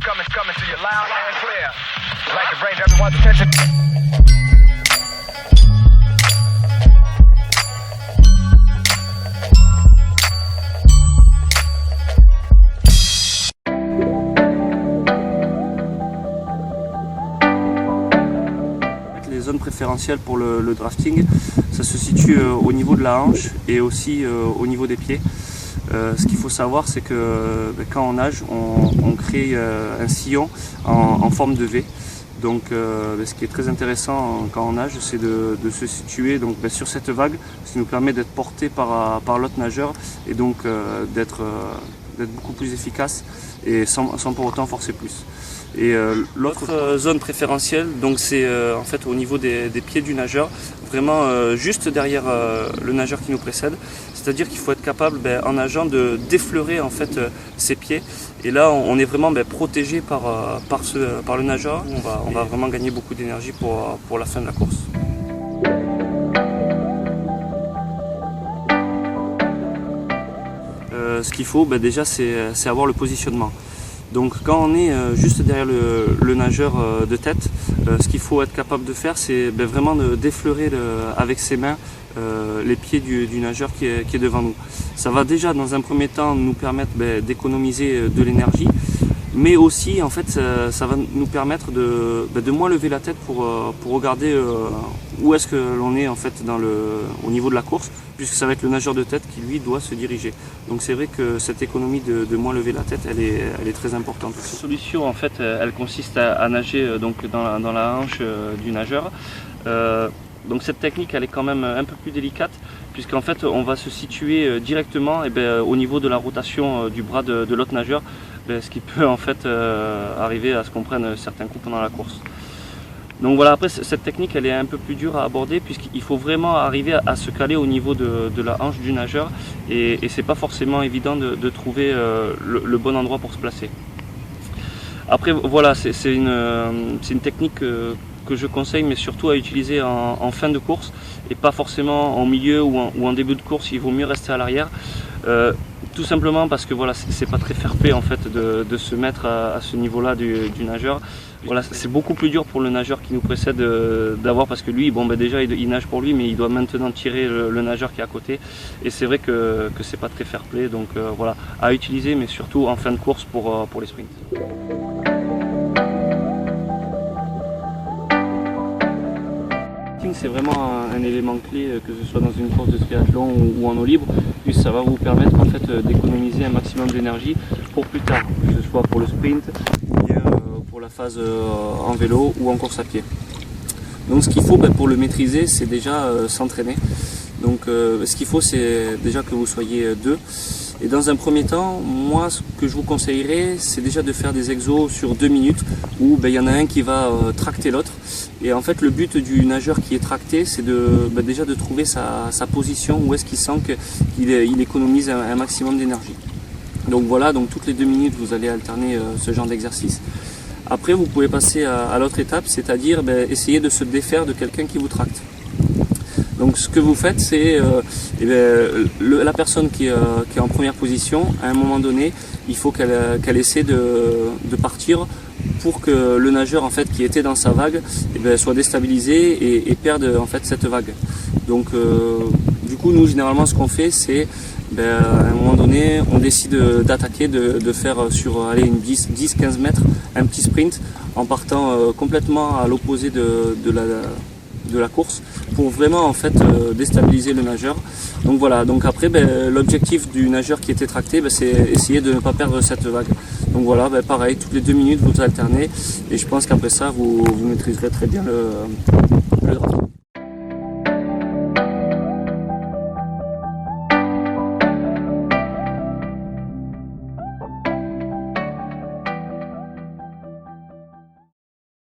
coming to you loud and clear. I'd like to bring everyone's attention. Les zones préférentielles pour le drafting, ça se situe au niveau de la hanche et aussi au niveau des pieds. Ce qu'il faut savoir, c'est que quand on nage, on crée un sillon en forme de V. Donc ce qui est très intéressant quand on nage, c'est de se situer donc, sur cette vague, ce qui nous permet d'être porté par l'autre nageur et donc d'être beaucoup plus efficace et sans pour autant forcer plus. Et l'autre zone préférentielle, donc c'est en fait au niveau des pieds du nageur, vraiment juste derrière le nageur qui nous précède. C'est-à-dire qu'il faut être capable, en nageant, de d'effleurer en fait ses pieds. Et là, on est vraiment protégé par le nageur. On va vraiment gagner beaucoup d'énergie pour la fin de la course. Ce qu'il faut déjà, c'est avoir le positionnement. Donc quand on est juste derrière le nageur de tête, ce qu'il faut être capable de faire, c'est vraiment d'effleurer avec ses mains les pieds du nageur qui est devant nous. Ça va déjà dans un premier temps nous permettre d'économiser de l'énergie, mais aussi en fait ça va nous permettre de moins lever la tête pour regarder où est-ce que l'on est en fait au niveau de la course, puisque ça va être le nageur de tête qui lui doit se diriger. Donc c'est vrai que cette économie de moins lever la tête, elle est très importante. La solution en fait, elle consiste à nager donc dans la hanche du nageur. Donc cette technique, elle est quand même un peu plus délicate, puisqu'en fait on va se situer directement au niveau de la rotation du bras de l'autre nageur, ce qui peut en fait arriver à ce qu'on prenne certains coups pendant la course. Donc voilà, après cette technique elle est un peu plus dure à aborder, puisqu'il faut vraiment arriver à se caler au niveau de la hanche du nageur, et c'est pas forcément évident de trouver le bon endroit pour se placer. Après voilà, c'est une technique que je conseille, mais surtout à utiliser en fin de course et pas forcément en milieu ou en début de course. Il vaut mieux rester à l'arrière, tout simplement parce que voilà, c'est pas très fair-play en fait de se mettre à ce niveau-là du nageur. Voilà, c'est beaucoup plus dur pour le nageur qui nous précède d'avoir, parce que lui, déjà il nage pour lui, mais il doit maintenant tirer le nageur qui est à côté, et c'est vrai que c'est pas très fair-play. Donc voilà, à utiliser, mais surtout en fin de course pour les sprints. C'est vraiment un élément clé, que ce soit dans une course de triathlon ou en eau libre, puisque ça va vous permettre en fait d'économiser un maximum d'énergie pour plus tard, que ce soit pour le sprint, ou bien pour la phase en vélo ou en course à pied. Donc ce qu'il faut pour le maîtriser, c'est déjà s'entraîner. Donc ce qu'il faut, c'est déjà que vous soyez deux. Et dans un premier temps, moi ce que je vous conseillerais, c'est déjà de faire des exos sur 2 minutes où il y en a un qui va tracter l'autre. Et en fait le but du nageur qui est tracté, c'est déjà de trouver sa position, où est-ce qu'il sent qu'il économise un maximum d'énergie. Donc voilà, donc toutes les 2 minutes vous allez alterner ce genre d'exercice. Après vous pouvez passer à l'autre étape, c'est-à-dire essayer de se défaire de quelqu'un qui vous tracte. Donc ce que vous faites, c'est la personne qui est en première position, à un moment donné, il faut qu'elle essaie de partir pour que le nageur en fait qui était dans sa vague soit déstabilisé et perde en fait cette vague. Donc du coup nous généralement ce qu'on fait, c'est à un moment donné on décide d'attaquer, de faire sur une 10-15 mètres un petit sprint en partant complètement à l'opposé de la course, pour vraiment en fait déstabiliser le nageur. Donc voilà, donc après l'objectif du nageur qui était tracté, c'est essayer de ne pas perdre cette vague. Donc voilà, pareil, toutes les 2 minutes vous alternez, et je pense qu'après ça vous maîtriserez très bien le drafting.